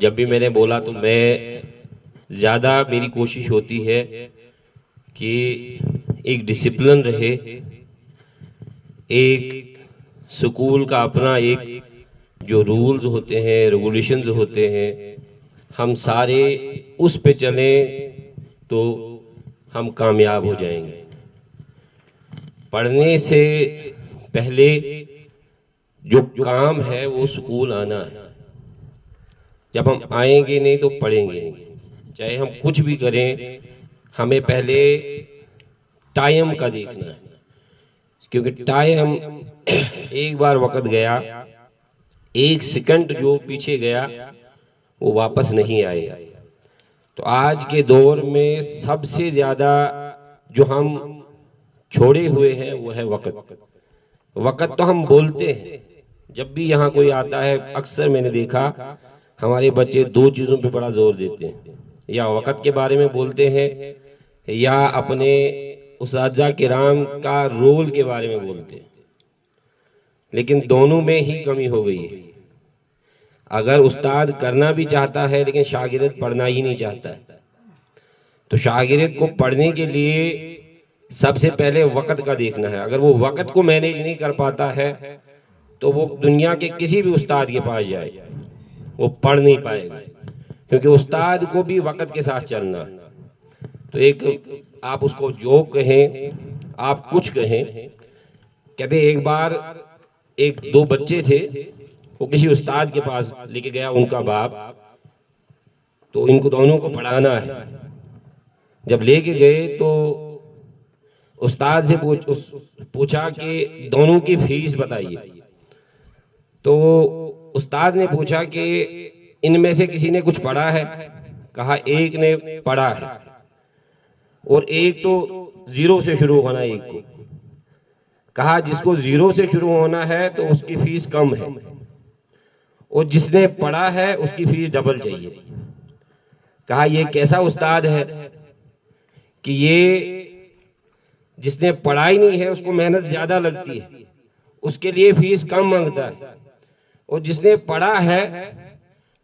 جب بھی میں نے بولا تو میں زیادہ میری کوشش ہوتی ہے کہ ایک ڈسپلن رہے، ایک سکول کا اپنا ایک جو رولز ہوتے ہیں، ریگولیشنز ہوتے ہیں، ہم سارے اس پہ چلیں تو ہم کامیاب ہو جائیں گے۔ پڑھنے سے پہلے جو کام ہے وہ سکول آنا ہے۔ جب ہم آئیں گے نہیں تو پڑھیں گے نہیں، چاہے ہم کچھ بھی کریں، ہمیں پہلے ٹائم کا دیکھنا ہے، کیونکہ ٹائم ایک بار وقت گیا، ایک سیکنڈ جو پیچھے گیا وہ واپس نہیں آئے گا۔ تو آج کے دور میں سب سے زیادہ جو ہم چھوڑے ہوئے ہیں وہ ہے وقت۔ وقت تو ہم بولتے ہیں، جب بھی یہاں کوئی آتا ہے اکثر میں نے دیکھا ہمارے بچے دو چیزوں پہ بڑا زور دیتے ہیں، یا وقت کے بارے میں بولتے ہیں یا اپنے اساتذہ کرام کا رول کے بارے میں بولتے ہیں، لیکن دونوں میں ہی کمی ہو گئی ہے۔ اگر استاد کرنا بھی چاہتا ہے لیکن شاگرد پڑھنا ہی نہیں چاہتا ہے، تو شاگرد کو پڑھنے کے لیے سب سے پہلے وقت کا دیکھنا ہے۔ اگر وہ وقت کو مینیج نہیں کر پاتا ہے تو وہ دنیا کے کسی بھی استاد کے پاس جائے وہ پڑھ نہیں پائے گا، کیونکہ استاد کو بھی وقت کے ساتھ چلنا ہے۔ تو ایک آپ اس کو جوک کہیں، آپ کچھ کہیں، کہتے ایک بار ایک دو بچے تھے، وہ کسی استاد کے پاس لے کے گیا ان کا باپ، تو ان کو دونوں کو پڑھانا ہے۔ جب لے کے گئے تو استاد سے پوچھا کہ دونوں کی فیس بتائیے، تو استاد نے پوچھا کہ ان میں سے کسی نے کچھ پڑھا ہے؟ کہا ایک نے پڑھا ہے، اور ایک تو زیرو سے شروع ہونا ایک کو۔ کہا جس کو زیرو سے شروع ہونا ہے تو اس کی فیس کم ہے، اور جس نے پڑھا ہے اس کی فیس ڈبل چاہیے۔ کہا یہ کیسا استاد ہے کہ یہ جس نے پڑھائی نہیں ہے اس کو محنت زیادہ لگتی ہے، اس کے لیے فیس کم مانگتا ہے، اور جس نے پڑھا ہے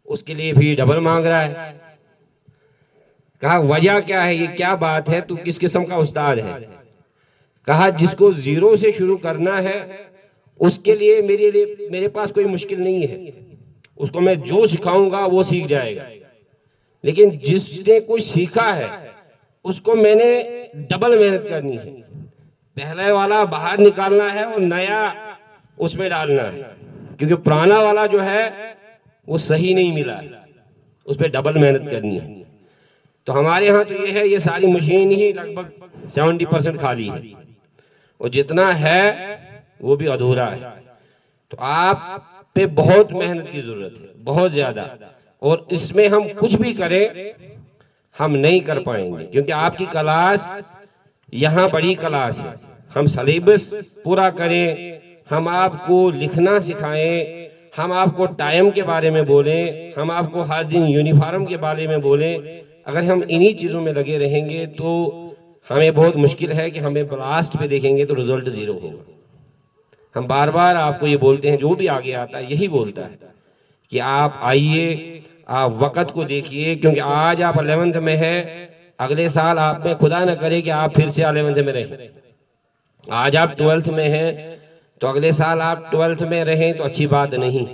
اس کے لیے فیس ڈبل مانگ رہا ہے۔ کہا وجہ کیا ہے، یہ کیا بات ہے، تو کس قسم کا استاد ہے؟ کہا جس کو زیرو سے شروع کرنا ہے اس کے لیے میرے پاس کوئی مشکل نہیں ہے، اس کو میں جو سکھاؤں گا وہ سیکھ جائے گا، لیکن جس نے کچھ سیکھا ہے اس کو میں نے ڈبل محنت کرنی ہے، پہلے والا باہر نکالنا ہے اور نیا اس میں ڈالنا ہے، کیونکہ پرانا والا جو ہے وہ صحیح نہیں ملا ہے، اس پہ ڈبل محنت کرنی ہے۔ تو ہمارے ہاں تو یہ ہے، یہ ساری مشین ہی لگ بھگ 70% خالی ہے، اور جتنا ہے وہ بھی ادھورا ہے۔ تو آپ پہ بہت محنت کی ضرورت ہے، بہت زیادہ، اور اس میں ہم کچھ بھی کریں ہم نہیں کر پائیں گے، کیونکہ آپ کی کلاس یہاں بڑی کلاس ہے۔ ہم سلیبس پورا کریں، ہم آپ کو لکھنا سکھائیں، ہم آپ کو ٹائم کے بارے میں بولیں، ہم آپ کو ہر دن یونیفارم کے بارے میں بولیں، اگر ہم انہی چیزوں میں لگے رہیں گے تو ہمیں بہت مشکل ہے کہ ہمیں لاسٹ پہ دیکھیں گے تو رزلٹ زیرو ہوگا۔ ہم بار بار آپ کو یہ بولتے ہیں، جو بھی آگے آتا ہے یہی بولتا ہے کہ آپ آئیے، آپ وقت کو دیکھیے، کیونکہ آج آپ 11th میں ہیں، اگلے سال آپ میں خدا نہ کرے کہ آپ پھر سے 11th میں رہیں۔ آج آپ 12th میں ہیں تو اگلے سال آپ 12th میں رہیں تو اچھی بات نہیں۔